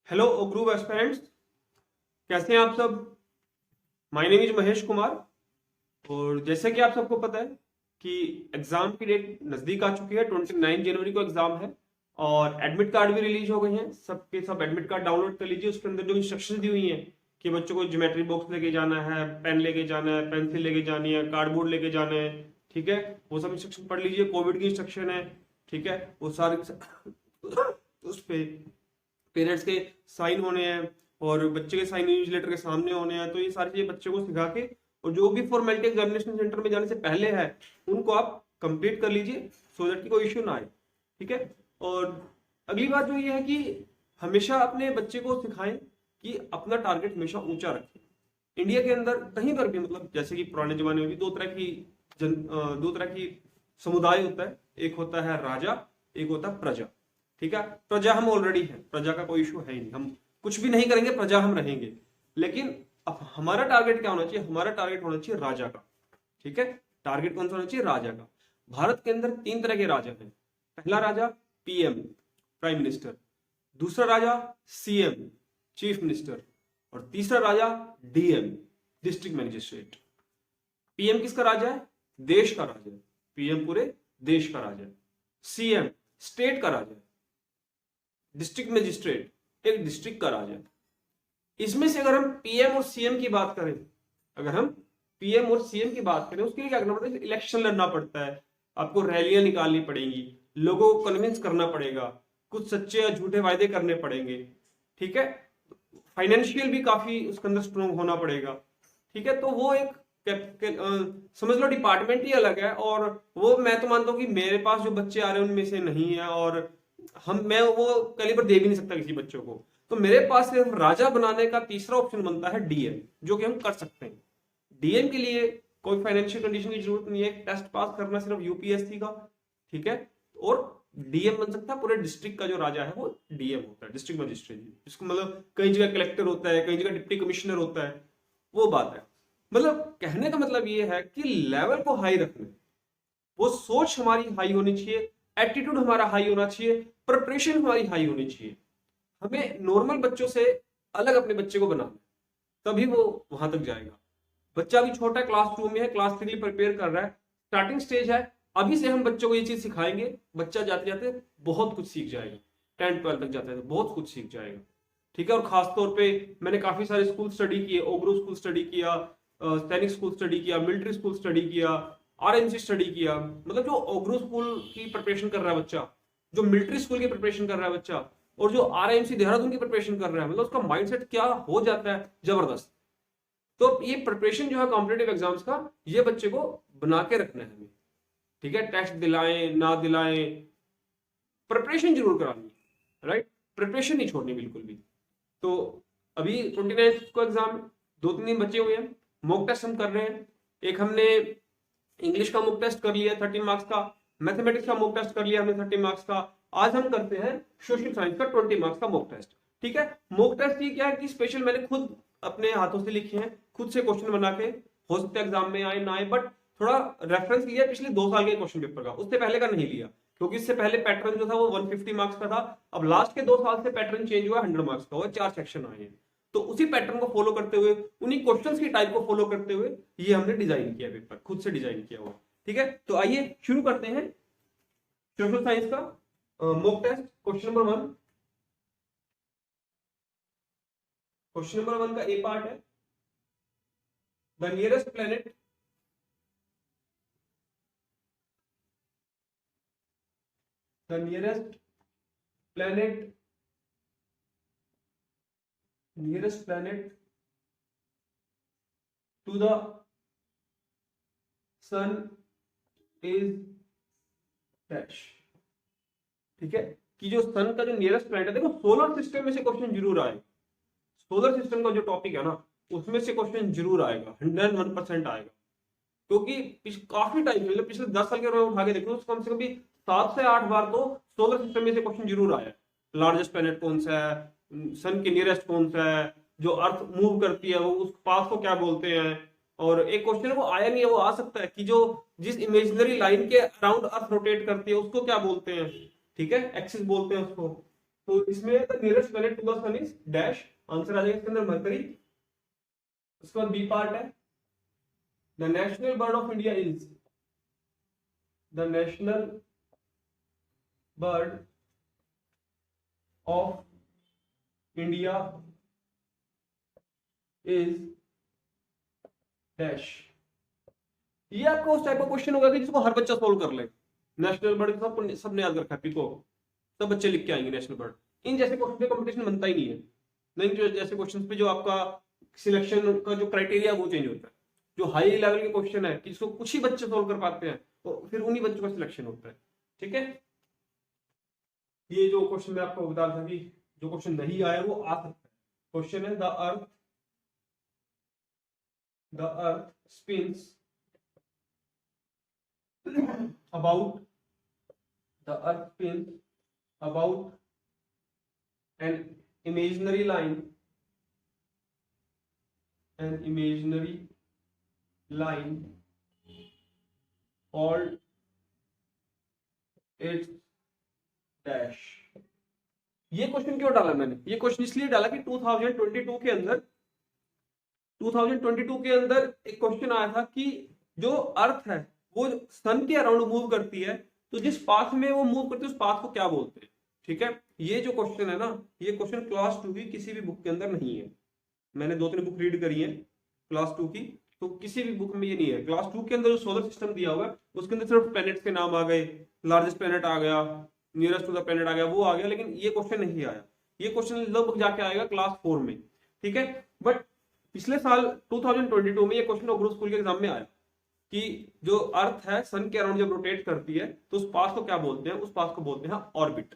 Hello group aspirants, कैसे हैं आप सब। My name is Mahesh Kumar. और जैसे कि आप सबको पता है कि एग्जाम की डेट नजदीक आ चुकी है। 29 जनवरी को एग्जाम है और एडमिट कार्ड भी रिलीज हो गए हैं। सबके सब एडमिट कार्ड डाउनलोड कर लीजिए। उसके अंदर जो इंस्ट्रक्शन दी हुई हैं कि बच्चों को ज्योमेट्री बॉक्स लेके जाना है, पेन लेके जाना है, पेंसिल लेके जानी है, कार्डबोर्ड लेके जाना है, ठीक है, वो सब इंस्ट्रक्शन पढ़ लीजिए। कोविड की इंस्ट्रक्शन है, ठीक है, वो सारे उस पे पेरेंट्स के साइन होने हैं और बच्चे के साइन न्यूज लेटर के सामने होने हैं। तो ये सारी चीजें बच्चे को सिखा के और जो भी फॉर्मेलिटी एग्जामिनेशन सेंटर में जाने से पहले है उनको आप कंप्लीट कर लीजिए, सो दैट की कोई इश्यू ना आए, ठीक है। और अगली बात जो ये है कि हमेशा अपने बच्चे को सिखाएं कि अपना टारगेट हमेशा ऊंचा रखें। इंडिया के अंदर कहीं पर भी, मतलब जैसे कि पुराने जमाने में भी दो तरह की समुदाय होता है। एक होता है राजा, एक होता है प्रजा, ठीक है। प्रजा हम ऑलरेडी है, प्रजा का कोई इशू है ही नहीं, हम कुछ भी नहीं करेंगे, प्रजा हम रहेंगे। लेकिन अब हमारा टारगेट क्या होना चाहिए? हमारा टारगेट होना चाहिए राजा का, ठीक है। टारगेट कौन सा होना चाहिए? राजा का। भारत के अंदर तीन तरह के राजा हैं। पहला राजा पीएम, प्राइम मिनिस्टर। दूसरा राजा सीएम, चीफ मिनिस्टर। और तीसरा राजा डीएम, डिस्ट्रिक्ट मजिस्ट्रेट। पीएम किसका राजा है? देश का राजा है। पीएम पूरे देश का राजा है। सीएम स्टेट का राजा है। डिस्ट्रिक्ट मजिस्ट्रेट एक डिस्ट्रिक्ट का राजा है। इसमें से अगर हम पीएम और सीएम की बात करें, अगर हम पीएम और सीएम की बात करें, उसके लिए क्या करना पड़ता है? इलेक्शन लड़ना पड़ता है, आपको रैलियां निकालनी पड़ेंगी, लोगों को कन्विंस करना पड़ेगा, कुछ सच्चे या झूठे वायदे करने पड़ेंगे, ठीक है। फाइनेंशियल भी काफी उसके अंदर स्ट्रोंग होना पड़ेगा, ठीक है। तो वो एक समझ लो डिपार्टमेंट ही अलग है। और वो मैं तो मानता हूँ कि मेरे पास जो बच्चे आ रहे हैं उनमें से नहीं है, और मैं वो कैलिबर दे भी नहीं सकता किसी बच्चों को। तो मेरे पास सिर्फ राजा बनाने का तीसरा ऑप्शन बनता है डीएम, जो कि हम कर सकते हैं। डीएम के लिए कोई फाइनेंशियल कंडीशन की जरूरत नहीं है, टेस्ट पास करना सिर्फ यूपीएससी का, ठीक है। और डीएम बन सकता है। पूरे डिस्ट्रिक्ट का जो राजा है वो डीएम होता है, डिस्ट्रिक्ट मजिस्ट्रेट, जिसको मतलब कई जगह कलेक्टर होता है, कई जगह डिप्टी कमिश्नर होता है, वो बात है। मतलब कहने का मतलब ये है कि लेवल को हाई रखना, वो सोच हमारी हाई होनी चाहिए, एटीट्यूड हमारा हाई होना चाहिए, प्रिपरेशन हमारी हाई होनी चाहिए। हमें नॉर्मल बच्चों से अलग अपने बच्चे को बनाना, तभी वो वहां तक जाएगा। बच्चा अभी छोटा है, क्लास 2 में है, क्लास 3 प्रिपेयर कर रहा है, स्टार्टिंग स्टेज है। अभी से हम बच्चों को ये चीज सिखाएंगे, बच्चा जाते जाते बहुत कुछ सीख जाएगा। 10-12 तक जाते जाते बहुत कुछ सीख जाएगा, ठीक है। और खास तौर पे मैंने काफी सारे स्कूल स्टडी किए, ओग्रो स्कूल स्टडी किया, सैनिक स्कूल स्टडी किया, मिलिट्री स्कूल स्टडी किया, आरएमसी स्टडी किया। मतलब जो ओग्रो स्कूल की प्रिपरेशन कर रहा है बच्चा, जो मिलिट्री स्कूल की प्रिपरेशन कर रहा है बच्चा, और जो आरएमसी देहरादून की प्रिपरेशन कर रहा है, मतलब उसका माइंडसेट क्या हो जाता है, जबरदस्त। तो ये प्रिपरेशन जो है कॉम्पिटेटिव एग्जाम्स का, ये बच्चे को बना के रखना है हमें, ठीक है। टेस्ट दिलाएं ना दिलाएं, प्रिपरेशन जरूर करानी है, राइट। प्रिपरेशन नहीं छोड़नी बिल्कुल भी। तो अभी 29 को एग्जाम, 2-3 दिन बचे हुए हैं। मॉक टेस्ट हम कर रहे हैं। एक हमने इंग्लिश का मॉक टेस्ट कर लिया 30 मार्क्स का, मैथमेटिक्स का मॉक टेस्ट कर लिया हमने 30 मार्क्स का। आज हम करते हैं सोशल साइंस का 20 मार्क्स का मॉक टेस्ट, ठीक है। मॉक टेस्ट ये क्या है कि स्पेशल मैंने खुद अपने हाथों से लिखे हैं, खुद से क्वेश्चन बना के, हो सकता है एग्जाम में आए ना आए, बट थोड़ा रेफरेंस लिया पिछले 2 साल के क्वेश्चन पेपर का, उससे पहले का नहीं लिया, क्योंकि इससे पहले पैटर्न जो था वो 150 मार्क्स का था। अब लास्ट के 2 साल से पैटर्न चेंज हुआ, 100 मार्क्स का हुआ, 4 सेक्शन आए हैं। तो उसी पैटर्न को फॉलो करते हुए, उन्हीं क्वेश्चंस की टाइप को फॉलो करते हुए ये हमने डिजाइन किया पेपर, खुद से डिजाइन किया हुआ, ठीक है। तो आइए शुरू करते हैं सोशल साइंस का mock test. Question number 1, question number 1 का ए पार्ट है, the nearest planet the nearest planet to the sun is dash, ठीक है। कि जो सन का जो नियरेस्ट प्लैनेट है, देखो सोलर सिस्टम में से क्वेश्चन जरूर आए, सोलर सिस्टम का जो टॉपिक है ना उसमें से क्वेश्चन जरूर आएगा, 101% आएगा। क्योंकि काफी टाइम, मतलब पिछले 10 साल के मैं उठा के देखो तो कम से कम भी 7 से 8 बार तो सोलर सिस्टम में से क्वेश्चन जरूर आया। लार्जेस्ट प्लेनेट कौन सा है, सन के नियरेस्ट कौन सा है, जो अर्थ मूव करती है वो उस पाथ को क्या बोलते हैं। और एक क्वेश्चन वो आया नहीं है, वो आ सकता है कि जो जिस इमेजिनरी लाइन के अराउंड अर्थ रोटेट करती है उसको क्या बोलते हैं, ठीक है, एक्सिस बोलते हैं उसको। तो इसमें the nearest planet to the sun is dash, answer आ जाएगा इसके अंदर मरकरी। उसके बाद बी पार्ट है, the national bird of India is, the national bird of India is dash. ये आपका उस टाइप का क्वेश्चन होगा कि जिसको हर बच्चा सोल्व कर ले। नेशनल बर्ड सबने याद रखा है, पिको सब बच्चे लिख के आएंगे नेशनल बर्ड। इन जैसे क्वेश्चन पे कंपटीशन बनता ही नहीं है, नहीं जो जैसे क्वेश्चन पे जो आपका सिलेक्शन का जो क्राइटेरिया वो चेंज होता है। जो हाई लेवल के क्वेश्चन है कि जिसको कुछ ही बच्चे सोल्व कर पाते हैं, तो फिर उन्हीं बच्चों का सिलेक्शन होता है। ठीक है, ये जो क्वेश्चन मैं आपको बता था कि जो क्वेश्चन नहीं आया वो आ सकता है। क्वेश्चन है the earth spins about the earth spins about an imaginary line called its dash। ये क्वेश्चन क्यों डाला मैंने? ये क्वेश्चन इसलिए डाला कि 2022 के अंदर एक क्वेश्चन आया था कि जो अर्थ है वो सन के अराउंड मूव करती है, तो जिस पाथ में वो मूव करती है उस पाथ को क्या बोलते हैं। ठीक है, ये जो क्वेश्चन है ना, ये क्वेश्चन क्लास 2 की किसी भी बुक के अंदर नहीं है। मैंने 2-3 बुक रीड करी है क्लास 2 की, तो किसी भी बुक में ये नहीं है। क्लास 2 के अंदर जो सोलर सिस्टम दिया हुआ है उसके अंदर सिर्फ प्लैनेट्स के नाम आ गए, लार्जेस्ट प्लैनेट आ गया, नियरेस्ट टू द प्लैनेट आ गया, वो आ गया, लेकिन ये क्वेश्चन नहीं आया। ये क्वेश्चन लगभग जाके आएगा क्लास 4 में। ठीक है, बट पिछले साल 2022 में ये क्वेश्चन ग्रुप स्कूल के एग्जाम में आया कि जो अर्थ है सन के अराउंड जब रोटेट करती है तो उस पाथ को क्या बोलते हैं? उस पाथ को बोलते हैं ऑर्बिट।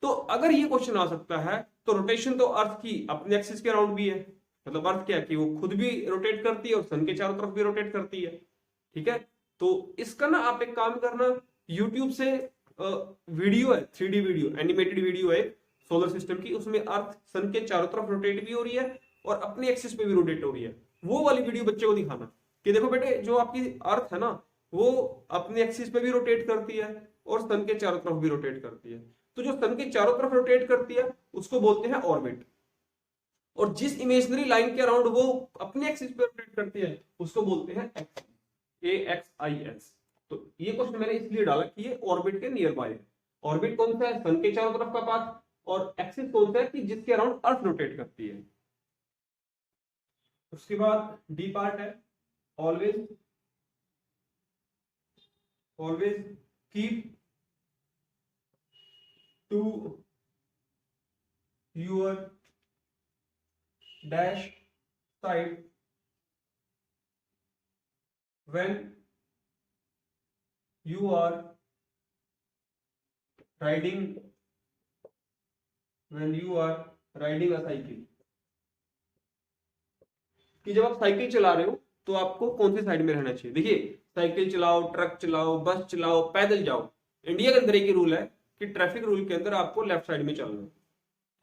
तो अगर ये क्वेश्चन आ सकता है तो रोटेशन तो अर्थ की अपने एक्सिस के अराउंड भी है, मतलब अर्थ क्या है कि वो खुद भी रोटेट करती है और सन के चारों तरफ भी रोटेट करती है। ठीक है, तो इसका ना आप एक काम करना, यूट्यूब से वीडियो है, 3D वीडियो, एनिमेटेड वीडियो है सोलर सिस्टम की, उसमें अर्थ सन के चारों तरफ रोटेट भी हो रही है और अपने एक्सिस पे भी रोटेट हो रही है। वो वाली वीडियो बच्चे को दिखाना कि देखो बेटे, जो आपकी अर्थ है ना वो अपने एक्सिस पे भी रोटेट करती है और सन के चारों तरफ भी रोटेट करती है। तो जो सन के चारों तरफ रोटेट करती है उसको बोलते हैं ऑर्बिट, और जिस इमेजिनरी लाइन के अराउंड वो अपने एक्सिस पे रोटेट करती है उसको बोलते हैं AXIS। तो ये क्वेश्चन मैंने इसलिए डाला कि ये ऑर्बिट के नियर बाय है। ऑर्बिट कौन सा है? सन के चारों तरफ का पाथ, और एक्सिस कौन सा है कि जिसके अराउंड अर्थ रोटेट करती है। उसके बाद डी पार्ट है, always keep to your dash side when you are riding a cycle. कि जब आप साइकिल चला रहे हो तो आपको कौन सी साइड में रहना चाहिए। देखिए, साइकिल चलाओ, ट्रक चलाओ, बस चलाओ, पैदल जाओ, इंडिया के अंदर एक ही रूल है कि ट्रैफिक रूल के अंदर आपको लेफ्ट साइड में चलना है।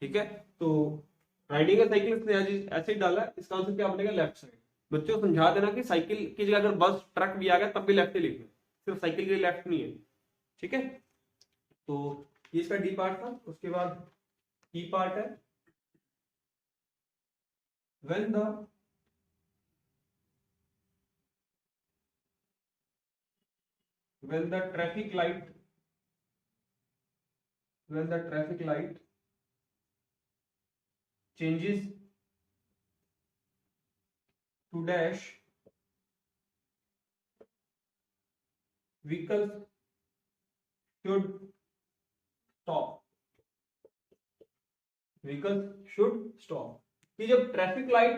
ठीक है, तो राइडिंग अ साइकिल ऐसे ही डाला, इसका आंसर क्या बनेगा? Left side. बच्चों को समझा देना कि साइकिल की जगह अगर बस ट्रक भी आ गया तब भी लेफ्ट ही लिखना, सिर्फ साइकिल के लिए लेफ्ट नहीं है। ठीक है, तो ये इसका डी पार्ट था। उसके बाद ई पार्ट है, when the traffic light changes to dash, vehicles should stop। कि जब ट्रैफिक लाइट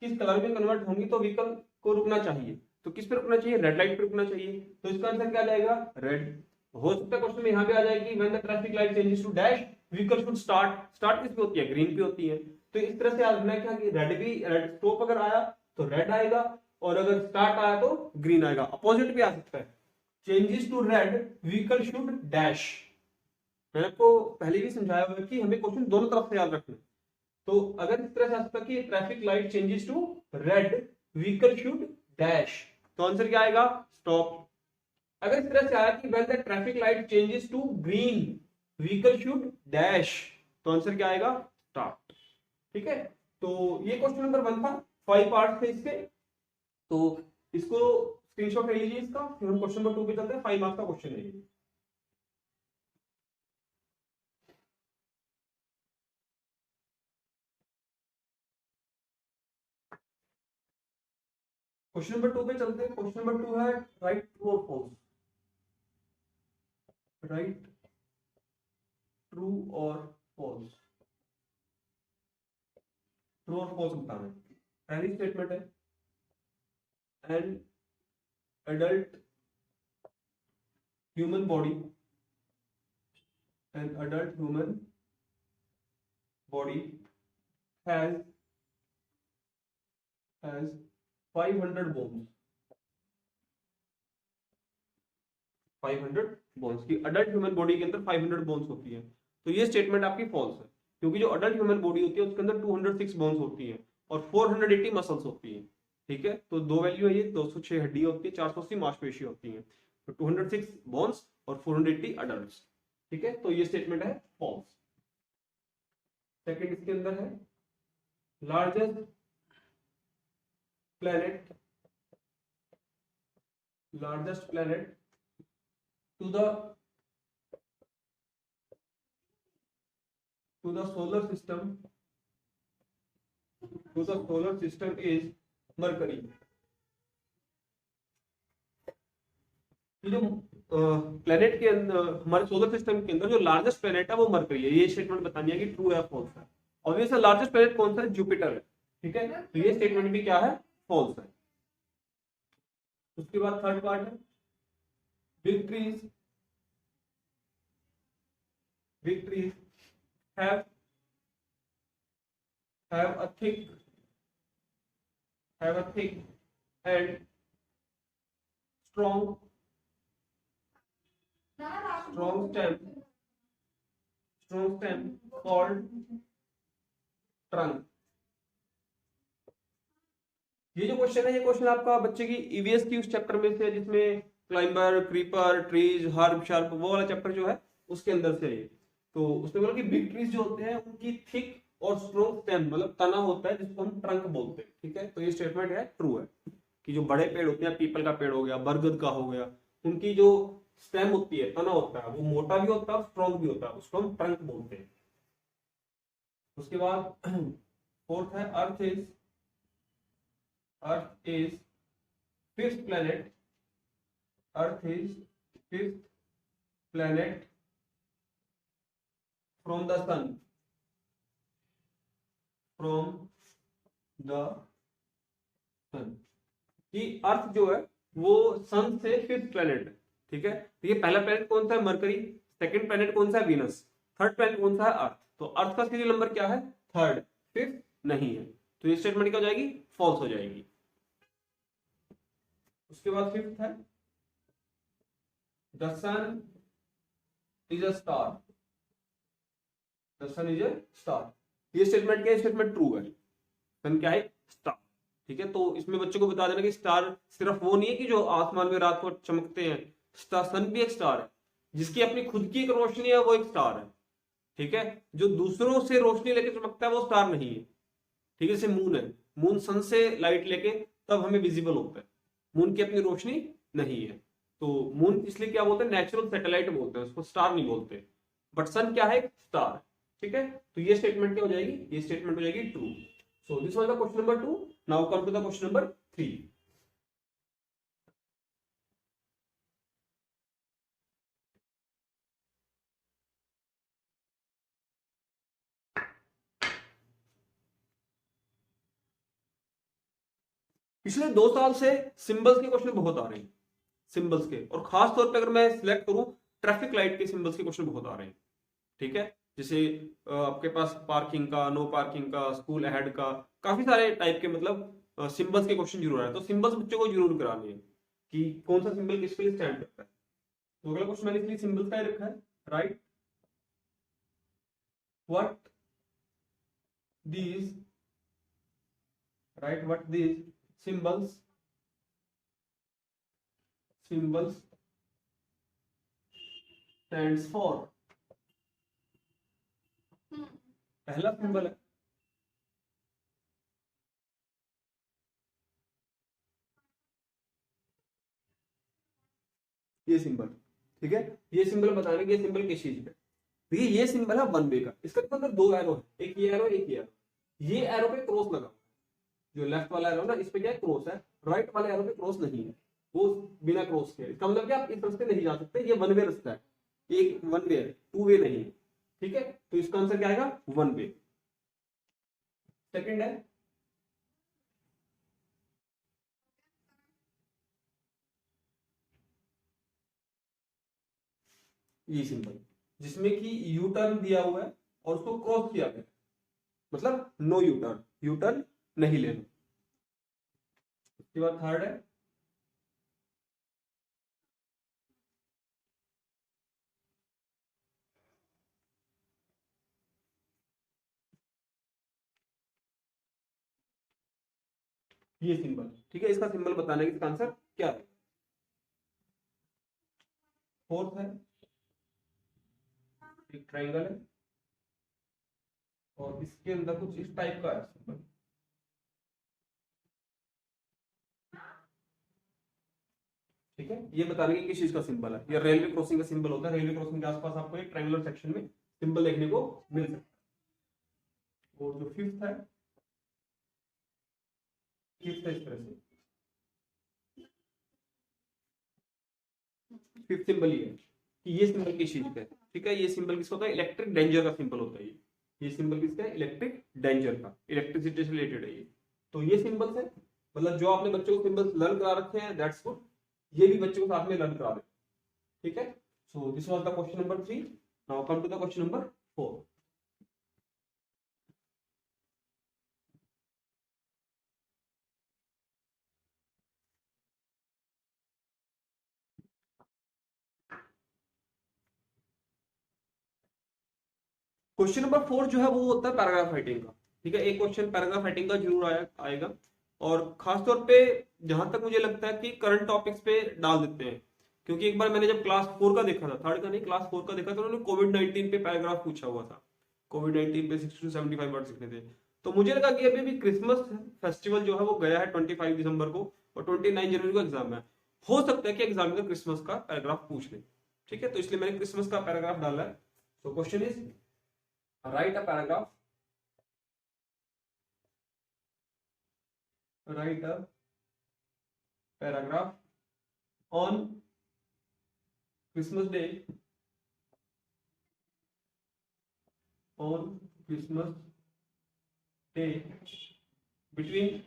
किस कलर में कन्वर्ट होंगी तो व्हीकल को रुकना चाहिए। तो किस पे रुकना चाहिए? रेड लाइट पे रुकना चाहिए। तो इसका आंसर क्या जाएगा? रेड। हो सकता है क्वेश्चन में यहाँ पे आ जाएगी when the traffic light changes to dash vehicle should start किस पे होती है? ग्रीन पे होती है। तो इस तरह से याद रखना क्या कि रेड स्टॉप अगर आया तो रेड आएगा, और अगर स्टार्ट आया तो ग्रीन आएगा। अपोजिट भी आ सकता है, changes to red vehicle should dash. मैंने आपको पहले भी समझाया हुआ है कि हमें क्वेश्चन दोनों तरफ से याद रखना है। तो अगर इस तरह से आ सकता है कि traffic light changes to red vehicle should dash, तो आंसर क्या आएगा? स्टॉप। अगर इस तरह से आया कि when the traffic light changes to green vehicle should dash, तो आंसर क्या आएगा? स्टार्ट। ठीक है, तो ये क्वेश्चन नंबर 1 था, 5 पार्ट थे इसके, तो इसको स्क्रीनशॉट ले लीजिए इसका, फिर हम क्वेश्चन नंबर 2 पे चलते हैं। 5 मार्क्स का क्वेश्चन है ये। क्वेश्चन नंबर 2 पे चलते हैं। क्वेश्चन नंबर 2 है राइट ट्रू और फॉल्स। राइट ट्रू और फॉल्स, ट्रू और फॉल्स बताना है। पहली स्टेटमेंट है, an adult human body, an adult human body has 500 bones, 500 bones की अडल्ट ह्यूमन बॉडी के अंदर 500 बोन्स होती है। तो ये स्टेटमेंट आपकी फॉल्स है, क्योंकि जो अडल्ट ह्यूमन बॉडी होती है उसके अंदर 206 बोन्स होती है और 480 मसल्स होती है। ठीक है, तो दो वैल्यू है ये, 206 हड्डी होती है, 480 मांसपेशी होती है, तो 206 बोन्स और 480 अडल्ट। ठीक है, तो ये स्टेटमेंट है फॉल्स। सेकंड इसके अंदर है, largest planet, largest planet to the solar system, to the solar system is Mercury। जो प्लेनेट के अंदर, हमारे सोलर सिस्टम के अंदर जो लार्जेस्ट प्लेनेट है वो मरकरी है। ये स्टेटमेंट बतानी है कि ट्रू है फॉल्स है। ऑब्वियसली लार्जेस्ट प्लेनेट कौन सा है? जुपिटर है। ठीक है, तो ये स्टेटमेंट भी क्या है? फॉल्स है। उसके बाद थर्ड पार्ट है, big trees, big trees have a thick and strong stem called trunk। ये जो क्वेश्चन है, ये क्वेश्चन आपका बच्चे की ईवीएस की उस चैप्टर में से है जिसमें climber, creeper, trees, herb, sharp, वो वाला चैप्टर जो है उसके अंदर से है। तो उसमें बोला कि बिग ट्रीज जो होते हैं उनकी थिक और स्ट्रॉन्ग स्टेम, मतलब तना होता है जिसको हम ट्रंक बोलते हैं। ठीक है, तो ये स्टेटमेंट है ट्रू है कि जो बड़े पेड़ होते हैं, पीपल का पेड़ हो गया, बरगद का हो गया, उनकी जो स्टेम होती है, तना होता है, वो मोटा भी होता है, स्ट्रॉन्ग भी होता है, उसको हम ट्रंक बोलते हैं। उसके बाद फोर्थ है, earth is fifth planet, earth is fifth planet from the sun, from the sun, कि अर्थ जो है वो सन से फिफ्थ प्लेनेट है। ठीक है, तो ये पहला प्लेनेट कौन सा है? मरकरी। सेकंड प्लेनेट कौन सा है? वीनस। थर्ड प्लेनेट कौन सा है? अर्थ। तो अर्थ का सीरियल नंबर क्या है? थर्ड, फिफ्थ नहीं है, तो ये स्टेटमेंट क्या हो जाएगी? फॉल्स हो जाएगी। उसके बाद फिफ्थ है, the sun is a star, the sun is a star. ये स्टेटमेंट क्या है? स्टेटमेंट ट्रू है। सन क्या है? स्टार। ठीक है, तो इसमें बच्चों को बता देना कि स्टार सिर्फ वो नहीं है कि जो आसमान में रात को चमकते हैं, स्टार, सन भी एक स्टार है, जिसकी अपनी खुद की एक रोशनी है, वो एक स्टार है। ठीक है, जो दूसरों से रोशनी लेके चमकता है वो स्टार नहीं है। ठीक है, जैसे मून है, मून सन से लाइट लेके तब हमें विजिबल होता है, मून की अपनी रोशनी नहीं है। तो मून इसलिए क्या बोलते हैं? नेचुरल सैटेलाइट बोलते हैं उसको, स्टार नहीं बोलते। बट सन क्या है? स्टार। ठीक है, तो ये स्टेटमेंट क्या हो जाएगी? ये स्टेटमेंट हो जाएगी true. So this was the question number 2। Now come to the question number 3। पिछले 2 साल से सिंबल्स के क्वेश्चन बहुत आ रहे हैं, सिंबल्स के, और खास तौर पे अगर मैं सिलेक्ट करूं, ट्रैफिक लाइट के सिंबल्स के क्वेश्चन बहुत आ रहे हैं। ठीक है, जैसे आपके पास पार्किंग का, नो पार्किंग का, स्कूल अहेड का, काफी सारे टाइप के मतलब सिंबल्स के क्वेश्चन जरूर आए, तो सिंबल्स बच्चों को जरूर कराने हैं कि कौन सा सिंबल किसके लिए स्टैंड करता है। तो अगला क्वेश्चन मैंने इसलिए सिंबल्स का ही रखा है, right what these, right what these symbols stands for। पहला सिंबल है, ये सिंबल, ठीक है। ये सिंबल बताने कि ये सिंबल किस चीज का है। देखिए ये सिंबल है वन वे का, इसके अंदर दो एरो है, एक ये एरो एक ये एरो, ये एरो पे क्रॉस लगा, जो लेफ्ट वाला एरो ना इस पे क्या है क्रॉस है, राइट वाले एरो पे क्रॉस नहीं है, वो बिना क्रॉस के, इसका मतलब कि आप इस रास्ते नहीं जा सकते, ये वन वे रास्ता है, एक वन वे है, टू वे नहीं है, ठीक है। तो इसका आंसर क्या आएगा, वन वे। सेकंड है, ये सिंबल जिसमें कि यू टर्न दिया हुआ है और उसको क्रॉस किया गया, मतलब no U turn, U turn नहीं लेना। उसके बाद थर्ड है, ये सिंबल, ठीक है। इसका सिंबल बताने का इसका आंसर क्या है। फोर्थ है, एक ट्रायंगल है और इसके अंदर कुछ इस टाइप का है सिंबल, ठीक है। ये बताने की किस चीज का सिंबल है, ये रेलवे क्रॉसिंग का सिंबल होता है, रेलवे क्रॉसिंग के आसपास आपको एक ट्रायंगुलर सेक्शन में सिंबल देखने को मिल सकता है। और जो फिफ्थ है, फिफ्थ है इस तरह से, फिफ्थ सिंबल ये है कि ये सिंबल किस चीज का है, ठीक है। ये सिंबल किसका होता है, इलेक्ट्रिक डेंजर का सिंबल होता है ये सिंबल किसका है, इलेक्ट्रिक डेंजर का, इलेक्ट्रिसिटी से रिलेटेड है ये। तो ये सिंबल्स है, मतलब जो आपने बच्चों को सिंबल्स लर्न करा रखे हैं दैट्स गुड, ये भी बच्चों को साथ में लर्न करा दें, ठीक है। So this was the question number 3। Now come to the question number 4। Question number 4 जो है वो होता है पैराग्राफ राइटिंग का, ठीक है। एक क्वेश्चन पैराग्राफ राइटिंग का जरूर आएगा, और खासतौर पे जहां तक मुझे लगता है कि करंट टॉपिक्स पे डाल देते हैं, क्योंकि एक बार मैंने जब क्लास 4 का देखा था, थर्ड का नहीं क्लास 4 का देखा था, उन्होंने कोविड-19 पे पैराग्राफ पूछा हुआ था, कोविड-19 पे 60 to 75 वर्ड्स लिखने थे। तो मुझे लगा कि अभी भी क्रिसमस फेस्टिवल जो है वो गया है 25 दिसंबर को, और 29 जनवरी को एग्जाम है, हो सकता है कि एग्जामिनर क्रिसमस का पैराग्राफ पूछ ले, ठीक है। तो इसलिए मैंने क्रिसमस का पैराग्राफ डाला है। So question is, write a paragraph, write a paragraph on Christmas Day, on Christmas Day between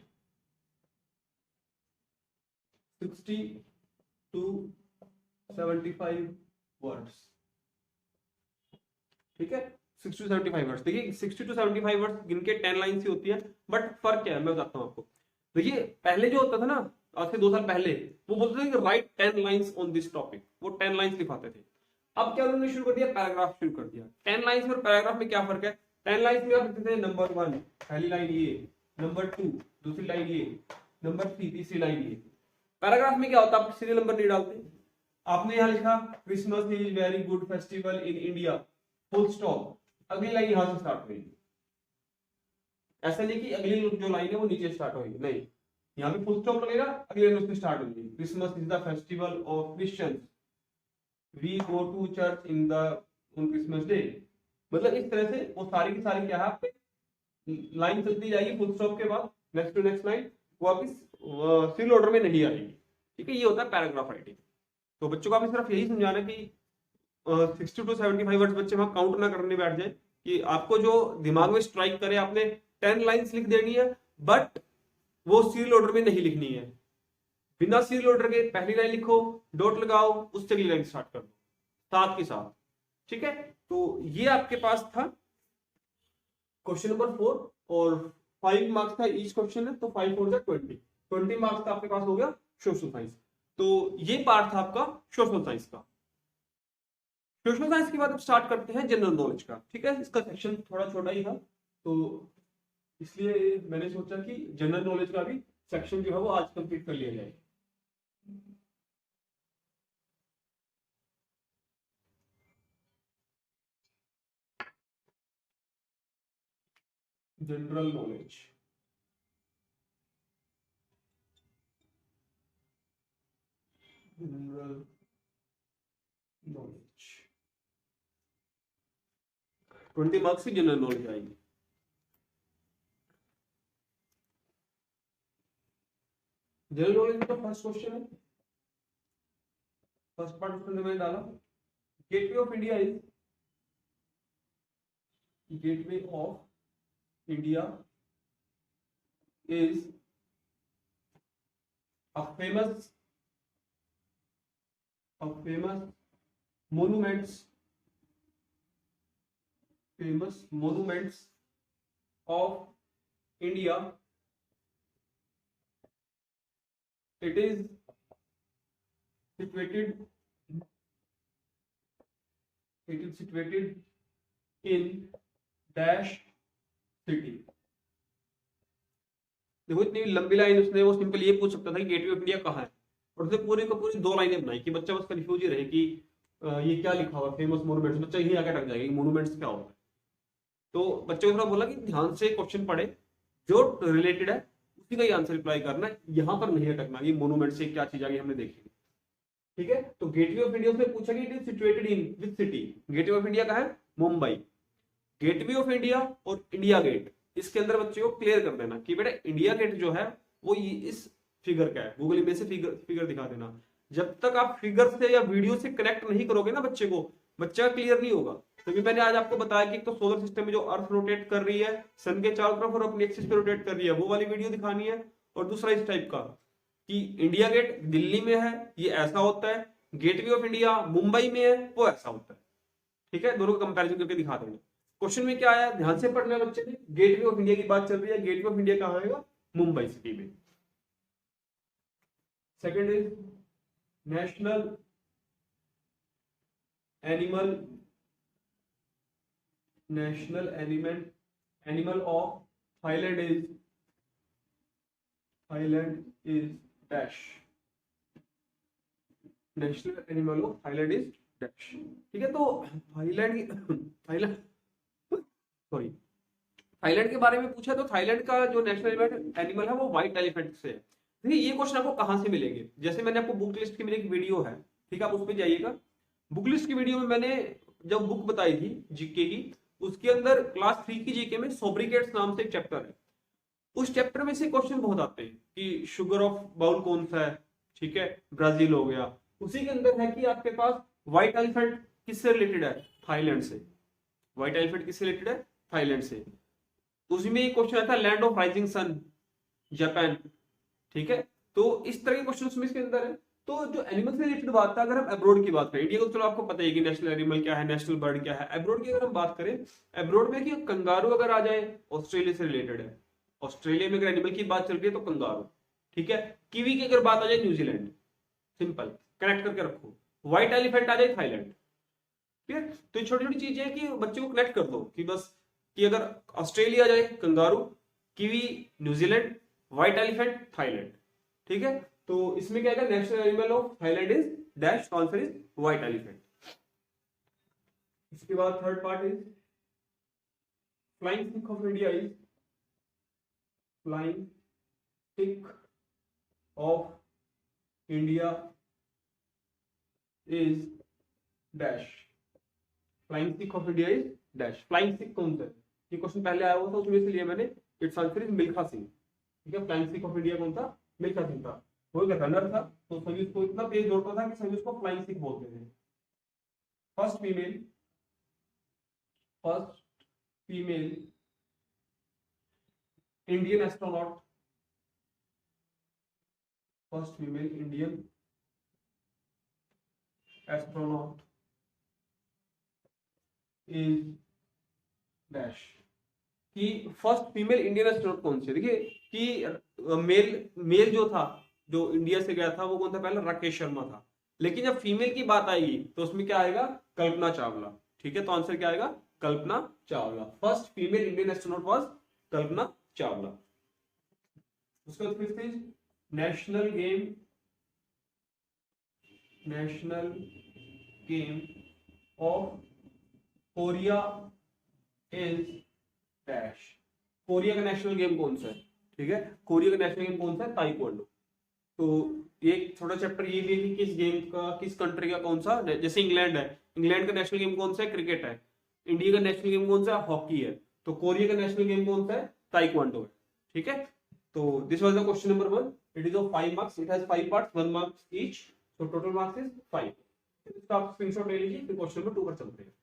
60 to 75 words, ठीक है। 60 to 75 वर्ड्स, देखिए 60 to 75 वर्ड्स गिन के 10 लाइन्स ही होती है, बट फर्क क्या है मैं बताता हूँ आपको। देखिए पहले जो होता था ना, आज से 2 साल पहले, वो बोलते थे कि right 10 lines on this topic, वो 10 लाइन्स लिखाते थे। अब क्या उन्होंने शुरू कर दिया, पैराग्राफ शुरू कर दिया। 10 लाइन्स में और पैराग्राफ में क्या फर्क है, 10 लाइन्स में आप लिखते थे नंबर 1 पहली लाइन ये, नंबर 2 दूसरी लाइन ये, नंबर 3 तीसरी लाइन ये। पैराग्राफ में क्या होता है, आप सीरियल नंबर नहीं डालते, आपने यहाँ लिखा Christmas is very good festival in India, full stop, अगली लाइन यहां से स्टार्ट हुई। ऐसा नहीं कि अगली जो लाइन है वो नीचे स्टार्ट होगी, नहीं, यहाँ पे फुल स्टॉप लगेगा, अगली लाइन उससे स्टार्ट होगी, Christmas is the festival of Christians, we go to church in the on Christmas day. मतलब इस तरह से वो सारी की सारी क्या है, आप लाइन चलती जाएगी, फुल स्टॉप के बाद नेक्स्ट टू नेक्स्ट लाइन, वो आपकी सीरियल ऑर्डर में नहीं आएगी, ठीक है। ये होता है पैराग्राफ राइटिंग। तो बच्चों को आपने सिर्फ यही समझाना कि 60 to 75 वर्ड्स बच्चे वहां काउंट ना करने बैठ जाए, कि आपको जो दिमाग में स्ट्राइक करे आपने 10 लाइंस लिख देनी है, बट वो सीरियल ऑर्डर में नहीं लिखनी है, बिना सीरियल ऑर्डर के पहली लाइन लिखो, डॉट लगाओ, उससे अगली लाइन स्टार्ट कर दो साथ के साथ, ठीक है। तो ये आपके पास था क्वेश्चन नंबर 4, और 5 मार्क्स का ईच क्वेश्चन है, तो 5 4 20 मार्क्स का आपके पास हो गया सोशल साइंस। तो ये पार्ट था आपका सोशल साइंस का। सोशल साइंस के बाद अब स्टार्ट करते हैं जनरल नॉलेज का, ठीक है। इसका सेक्शन थोड़ा छोटा ही था, तो इसलिए मैंने सोचा कि जनरल नॉलेज का भी सेक्शन जो है वो आज कंप्लीट कर लिया जाए। General knowledge. General knowledge 20 marks की जनरल नॉलेज आएगी। जनरल नॉलेज का फर्स्ट क्वेश्चन है, फर्स्ट पार्ट उसके अंदर मैंने डाला, gateway of India is, gateway of India is a famous monuments of India. It is situated in dash city। देखो इतनी लंबी लाइन उसने, वो सिंपल ये पूछ सकता था कि गेटवे ऑफ इंडिया कहाँ है, और उसने पूरी को पूरी 2 लाइनें बनाई कि बच्चा बस कंफ्यूज ही रहे कि ये क्या लिखा हुआ फेमस मोनूमेंट्स, बच्चा यही आगे रख जाएगा कि मोनूमेंट्स क्या होता है। तो बच्चे को थोड़ा बोला कि ध्यान से क्वेश्चन पढ़े, जो रिलेटेड है उसी का ही आंसर रिप्लाई करना है, यहाँ पर नहीं अटकना ये मोनूमेंट से क्या चीज आ गई हमने देखी। ठीक है, तो गेटवे ऑफ इंडिया से पूछा कि it is situated in which city. Gateway of India कहाँ है? मुंबई। गेटवे ऑफ इंडिया और इंडिया गेट, इसके अंदर बच्चे को क्लियर कर देना कि बेटा इंडिया गेट जो है वो इस फिगर का है। गूगल इमेज से फिगर दिखा देना। जब तक आप फिगर से या वीडियो से कनेक्ट नहीं करोगे ना बच्चे को, बच्चा क्लियर नहीं होगा। तभी मैंने आज आपको बताया कि तो सोलर सिस्टम में जो अर्थ रोटेट कर रही है सन के चारों तरफ और अपनी एक्सिस पे रोटेट कर रही है, वो वाली वीडियो दिखानी है। और दूसरा इस टाइप का कि इंडिया गेट दिल्ली में है, ये ऐसा होता है, गेटवे ऑफ इंडिया मुंबई में है, वो ऐसा होता है। ठीक है, दोनों का कंपैरिजन करके दिखा देंगे। क्वेश्चन में क्या आया, ध्यान से पढ़ना बच्चे ने, गेटवे ऑफ इंडिया की बात चल रही है, गेटवे ऑफ इंडिया कहाँ आएगा? मुंबई सिटी में। Second is national animal of Thailand is dash. National animal of Thailand is dash. ठीक है, तो थाईलैंड के बारे में पूछा तो थाईलैंड का जो नेशनल एनिमल है वो व्हाइट एलिफेंट से है। देखिए ये क्वेश्चन आपको कहां से मिलेंगे, जैसे मैंने आपको बुक लिस्ट की मेरी एक वीडियो है, ठीक है, आप उस पर जाइएगा। बुक लिस्ट की वीडियो में मैंने जब बुक बताई थी जीके की, उसके अंदर क्लास 3 की जीके में सोब्रिकेट्स नाम से एक चैप्टर है। उस चैप्टर में से क्वेश्चन बहुत आते हैं कि शुगर ऑफ बाउल कौन सा है, ठीक है, ब्राजील हो गया। उसी के अंदर है कि आपके पास व्हाइट एलिफेंट किससे रिलेटेड है? थाईलैंड से। व्हाइट एलिफेंट किससे रिलेटेड है? थाईलैंड से। उसमें एक क्वेश्चन आता है land of rising sun, Japan. ठीक है, तो इस तरह के क्वेश्चन इसके अंदर है। तो जो एनिमल से रिलेटेड बात है, अगर हम अब्रोड की बात करें, इंडिया को तो चलो आपको पता है कि नेशनल एनिमल क्या है, नेशनल बर्ड क्या है। अब्रोड की अगर हम बात करें, अब्रोड में कि कंगारू अगर आ जाए, ऑस्ट्रेलिया से रिलेटेड है। ऑस्ट्रेलिया में अगर एनिमल की बात चल रही है तो कंगारू। ठीक है, कीवी की अगर बात आ जाए न्यूजीलैंड। सिंपल कनेक्ट करके रखो। व्हाइट एलिफेंट आ जाए थाईलैंड। ठीक है, तो ये छोटी छोटी चीजें हैं कि बच्चे को कनेक्ट कर दो कि बस कि अगर ऑस्ट्रेलिया जाए kangaroo, kiwi New Zealand, white elephant Thailand. ठीक है, तो इसमें क्या है, national animal of Thailand is dash, answer is white elephant. इसके बाद third part is flying Sikh of India is, flying Sikh of India is dash. Flying Sikh of India is dash. Flying Sikh कौन सा है? ये क्वेश्चन पहले आया हुआ था, उसमें से लिया मैंने, it's answer is Milkha Singh. ठीक है, फ्लाइंग सिख ऑफ इंडिया कौन था? मिल्खा सिंह था। वो एक रनर था, तो सभी उसको इतना तेज दौड़ता था कि सभी उसको फ्लाइंग सिख बोलते थे। First female Indian astronaut, first female Indian astronaut is dash. कि फर्स्ट फीमेल इंडियन एस्ट्रोनॉट कौन सी? देखिए कि मेल जो था, जो इंडिया से गया था, वो कौन था? पहले राकेश शर्मा था। लेकिन जब फीमेल की बात आएगी तो उसमें क्या आएगा? कल्पना चावला। ठीक है, तो आंसर क्या आएगा? Kalpana Chawla. First female Indian astronaut was Kalpana Chawla. उसके बाद fifth is national game of Korea is dash. Korea का नेशनल गेम कौन सा है? ठीक है, कोरिया का नेशनल गेम कौन सा है? ताइक्वांडो। तो ये छोटा चैप्टर ये भी है कि किस गेम का, किस कंट्री का कौन सा, जैसे इंग्लैंड है, इंग्लैंड का नेशनल गेम कौन सा है? क्रिकेट है। इंडिया का नेशनल गेम कौन सा है? हॉकी है। तो कोरिया का नेशनल गेम कौन सा है? ताइक्वांडो है। ठीक है, तो this was the question number 1। It is of 5 marks, it has 5 parts, 1 marks each, so total marks is 5। इसका आप स्क्रीनशॉट ले लीजिए, फिर क्वेश्चन नंबर 2 पर चलते हैं।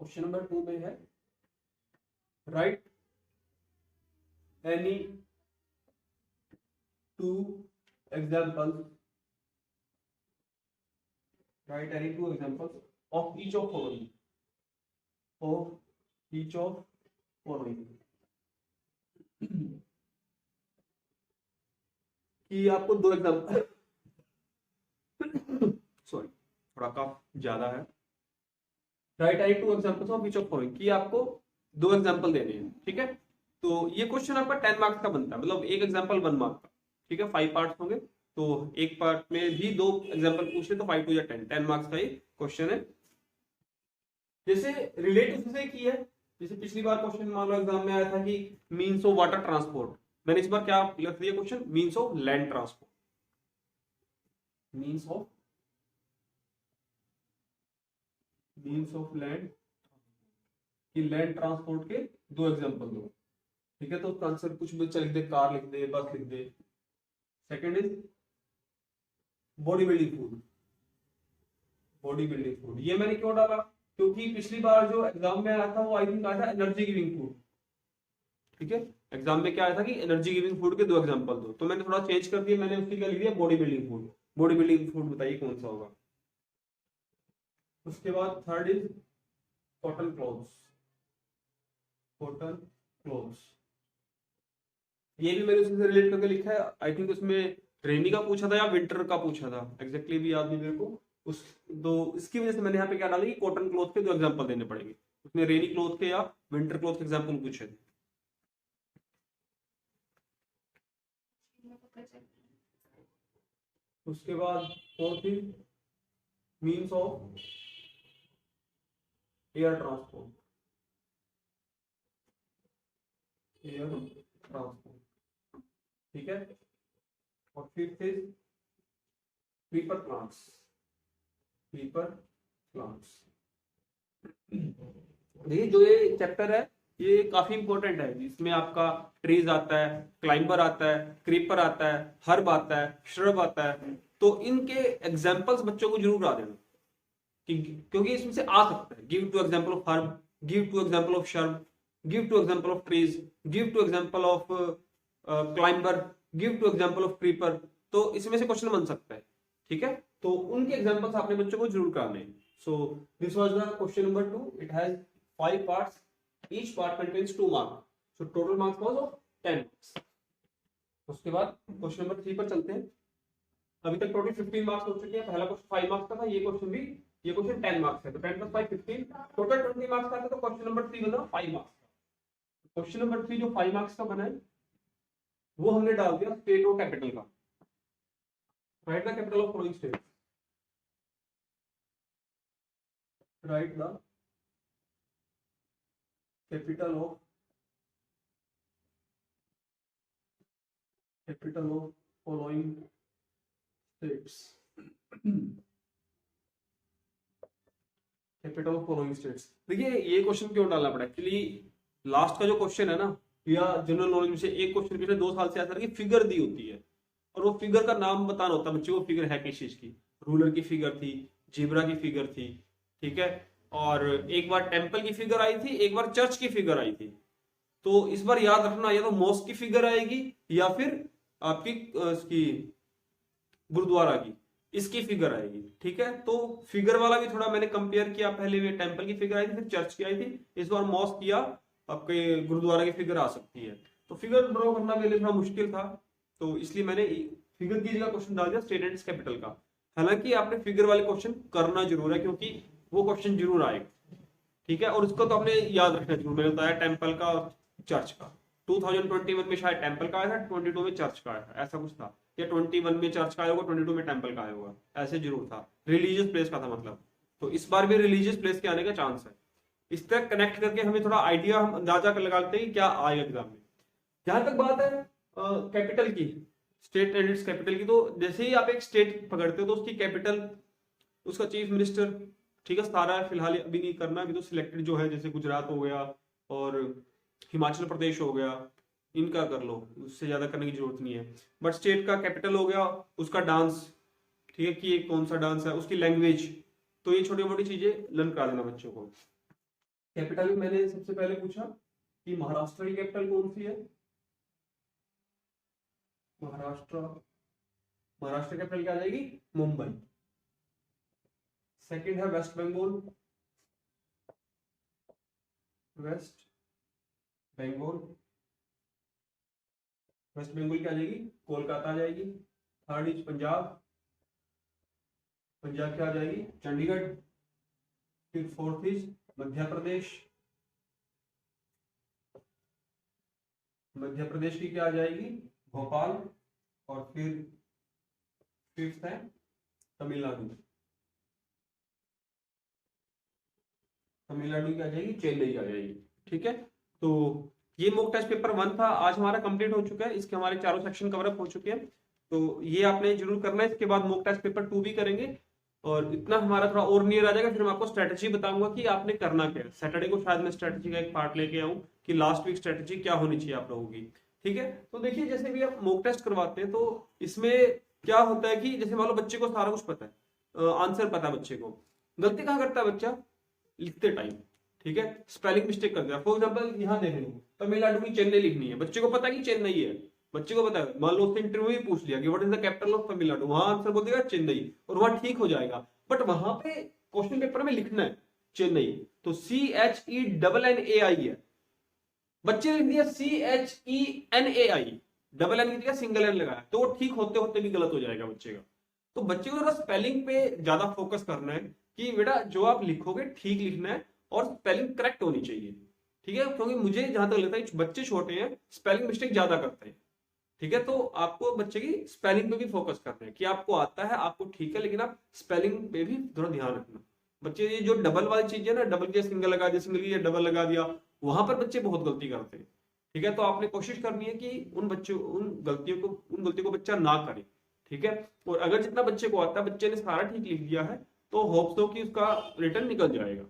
क्वेश्चन नंबर 2 में है, right any 2 examples, write any 2 examples of each of following, of each of following। कि आपको 2 एग्जाम्पल सॉरी थोड़ा कफ ज्यादा है। Right any 2 examples of each of following, कि आपको 2 एग्जाम्पल देने हैं। ठीक है, तो ये क्वेश्चन आपका 10 मार्क्स का बनता है, मतलब एक एग्जाम्पल 1 मार्क का। ठीक है, 5 पार्ट्स होंगे, तो एक पार्ट में भी 2 एग्जाम्पल पूछ ले तो 5 2 या 10 मार्क्स का ये क्वेश्चन है। जैसे रिलेट उससे की है, जैसे पिछली बार क्वेश्चन मान लो एग्जाम में आया था कि मीन्स ऑफ वाटर ट्रांसपोर्ट, मैंने इस बार क्या लिख दिया question? Means of land transport. Means of land, कि लैंड ट्रांसपोर्ट के 2 एग्जाम्पल दो। ठीक है, तो उसका आंसर कुछ भी लिख दे, कार लिख दे, बस लिख दे। Second is body building food. Body building food ये मैंने क्यों डाला? क्योंकि पिछली बार जो एग्जाम में आया था वो आई थिंक आया था एनर्जी गिविंग फूड। ठीक है, एग्जाम में क्या आया था कि एनर्जी गिविंग फूड के 2 एग्जांपल दो, तो मैंने थोड़ा चेंज कर दिया, मैंने उसकी क्या लिख दिया? Body building food. Body building food बताइए कौन सा होगा। उसके बाद third is cotton clothes. Cotton clothes ये भी मैंने उससे रिलेट करके लिखा है। आई थिंक उसमें रेनी का पूछा था या विंटर का पूछा था, एग्जैक्टली भी याद नहीं मेरे को। उस तो इसकी वजह से मैंने यहाँ पे क्या डाला कि कॉटन क्लॉथ के 2 एग्जांपल देने पड़ेंगे। उसमें रेनी क्लॉथ के या विंटर क्लॉथ के एग्जांपल पूछे थे। उसके बाद fourth is means of air transport. Air transport, ठीक है। और fifth is creeper plants. Creeper plants, देखिए जो ये चैप्टर है ये काफी इंपॉर्टेंट है। इसमें आपका ट्रीज आता है, क्लाइंबर आता है, क्रीपर आता है, हर्ब आता है, श्रब आता है। तो इनके एग्जांपल्स बच्चों को जरूर आ देना, क्योंकि इसमें से आ सकता है। Give two example of herb, give two example of shrub, give two example of trees, give two example of climber, give two example of creeper. तो इसमें से क्वेश्चन बन सकता है। ठीक है, तो उनके एग्जांपल्स आपने बच्चों को जरूर कराने हैं। सो this was the question number 2। It has 5 parts, each part contains 2 marks, so total marks was of 10 marks। उसके बाद क्वेश्चन नंबर 3 पर चलते हैं। अभी तक टोटल 15 मार्क्स हो चुके हैं। पहला क्वेश्चन 5 मार्क्स का था, ये क्वेश्चन भी, ये क्वेश्चन 10 मार्क्स है, तो 10 + 5 15, टोटल 20 मार्क्स का था। तो क्वेश्चन नंबर 3 बना 5 मार्क्स का। क्वेश्चन नंबर 3 जो 5 मार्क्स का बना है वो हमने डाल दिया स्टेट और कैपिटल का। Right the capital of following state. Right the capital of following states। Capital of following states, देखिए ये क्वेश्चन क्यों डालना पड़ा? एक्चुअली लास्ट का जो क्वेश्चन है ना, या जनरल नॉलेज में से एक क्वेश्चन पिछले 2 साल से आता है कि फिगर दी होती है और वो फिगर का नाम बताना होता है बच्चे को। फिगर है किस चीज की? रूलर की फिगर थी, जीब्रा की फिगर थी, ठीक है। और एक बार टेंपल की फिगर आई थी, एक बार चर्च की फिगर आई थी। तो इस बार याद रखना, या तो मॉस्क की फिगर आएगी या फिर आपकी इसकी गुरुद्वारा की, इसकी फिगर आएगी। ठीक है, तो फिगर वाला भी थोड़ा मैंने कंपेयर किया। पहले में टेंपल की फिगर आई थी, फिर चर्च की आई थी, इस बार मॉस्क या आपके गुरुद्वारा की फिगर आ सकती है। तो फिगर ड्रॉ करना मेरे लिए थोड़ा मुश्किल था, तो इसलिए मैंने फिगर की जगह क्वेश्चन डाल दिया स्टेट एंड कैपिटल का। हालांकि आपने फिगर वाले क्वेश्चन करना जरूर है, क्योंकि वो क्वेश्चन जरूर आएगा। ठीक है, और उसको तो आपने याद रखना जरूर। मैंने बताया टेंपल का और चर्च का। 2021 में शायद टेम्पल का आया था, 22 में चर्च का आया था, ऐसा कुछ था, या 21 में चर्च का आया होगा, 22 में टेम्पल का आया होगा, ऐसे जरूर था, रिलीजियस प्लेस का था मतलब। तो इस बार भी रिलीजियस प्लेस के आने का चांस है। इस तरह कनेक्ट करके हमें थोड़ा आइडिया, हम अंदाजा कर लगाते हैं कि क्या आएगा एग्जाम में। जहां तक बात है कैपिटल की, स्टेट एंड इट्स कैपिटल की, तो जैसे ही आप एक स्टेट पकड़ते हो तो उसकी कैपिटल, उसका चीफ मिनिस्टर, ठीक है, सारा है फिलहाल अभी नहीं करना, अभी तो सिलेक्टेड जो है, जैसे गुजरात हो गया और हिमाचल प्रदेश हो गया, इनका कर लो, उससे ज्यादा करने की जरूरत नहीं है। बट स्टेट का कैपिटल हो गया, उसका डांस, ठीक है, कि कौन सा डांस है, उसकी लैंग्वेज, तो ये छोटी मोटी चीजें लर्न करा देना बच्चों को। कैपिटल में मैंने सबसे पहले पूछा कि महाराष्ट्र की कैपिटल कौन सी है। महाराष्ट्र, महाराष्ट्र कैपिटल क्या आ जाएगी, मुंबई। सेकंड है वेस्ट बंगाल, वेस्ट बंगाल, वेस्ट बंगाल क्या आ जाएगी, कोलकाता आ जाएगी। थर्ड इज पंजाब, पंजाब क्या आ जाएगी, चंडीगढ़। फिर फोर्थ इज मध्य प्रदेश, मध्य प्रदेश की क्या आ जाएगी, भोपाल। और फिर फिफ्थ है तमिलनाडु, तमिलनाडु की आ जाएगी, चेन्नई आ जाएगी। ठीक है, तो ये मॉक टेस्ट पेपर 1 था, आज हमारा कंप्लीट हो चुका है, इसके हमारे चारों सेक्शन कवर अप हो चुके हैं। तो ये आपने जरूर करना है। इसके बाद मॉक टेस्ट पेपर 2 भी करेंगे, और इतना हमारा थोड़ा और नियर आ जाएगा, फिर मैं आपको स्ट्रेटेजी बताऊंगा कि आपने करना क्या है। सैटरडे को शायद मैं स्ट्रेटेजी का एक पार्ट लेके आऊं कि लास्ट वीक स्ट्रेटेजी क्या होनी चाहिए आप लोगों की। ठीक है, तो देखिए जैसे भी आप मॉक टेस्ट करवाते हैं तो इसमें क्या होता है कि जैसे मान लो बच्चे को सारा कुछ पता है, आंसर पता है बच्चे को, गलती कहाँ करता है बच्चा, लिखते टाइम। ठीक है, स्पेलिंग मिस्टेक कर दिया। फॉर एग्जाम्पल यहाँ देख लो, तमिलनाडु की चेन्नई लिखनी है, बच्चे को पता है कि चेन्नई है, बच्चे को पता है, मान लो उससे इंटरव्यू ही पूछ लिया कि what is the capital of Tamil Nadu, वहां आंसर बोल देगा चेन्नई, और वहां ठीक हो जाएगा। बट वहां पे क्वेश्चन पेपर में लिखना है चेन्नई, तो CHENNAI है, बच्चे ने लिख दिया CHENAI, डबल एन की जगह सिंगल एन लगाया, तो वो ठीक होते होते भी गलत हो जाएगा बच्चे का। तो बच्चे को थोड़ा स्पेलिंग पे ज्यादा फोकस करना है कि बेटा जो आप लिखोगे ठीक लिखना है और स्पेलिंग करेक्ट होनी चाहिए। ठीक है, क्योंकि मुझे जहां तक लगता है बच्चे छोटे हैं, स्पेलिंग मिस्टेक ज्यादा करते हैं। ठीक है, तो आपको बच्चे की स्पेलिंग पे भी फोकस करना है कि आपको आता है, आपको ठीक है, लेकिन आप स्पेलिंग पे भी थोड़ा ध्यान रखना। बच्चे ये जो डबल वाली चीज है ना, डबल की सिंगल लगा दिया, सिंगल की डबल लगा दिया, वहां पर बच्चे बहुत गलती करते हैं। ठीक है, तो आपने कोशिश करनी है कि उन गलतियों को बच्चा ना करे। ठीक है, और अगर जितना बच्चे को आता है, बच्चे ने सारा ठीक लिख दिया है, तो होप्स हो कि उसका रिटर्न निकल जाएगा।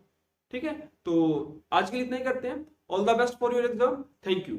ठीक है, तो आज के लिए इतना ही करते हैं। All the best for your exam, thank you.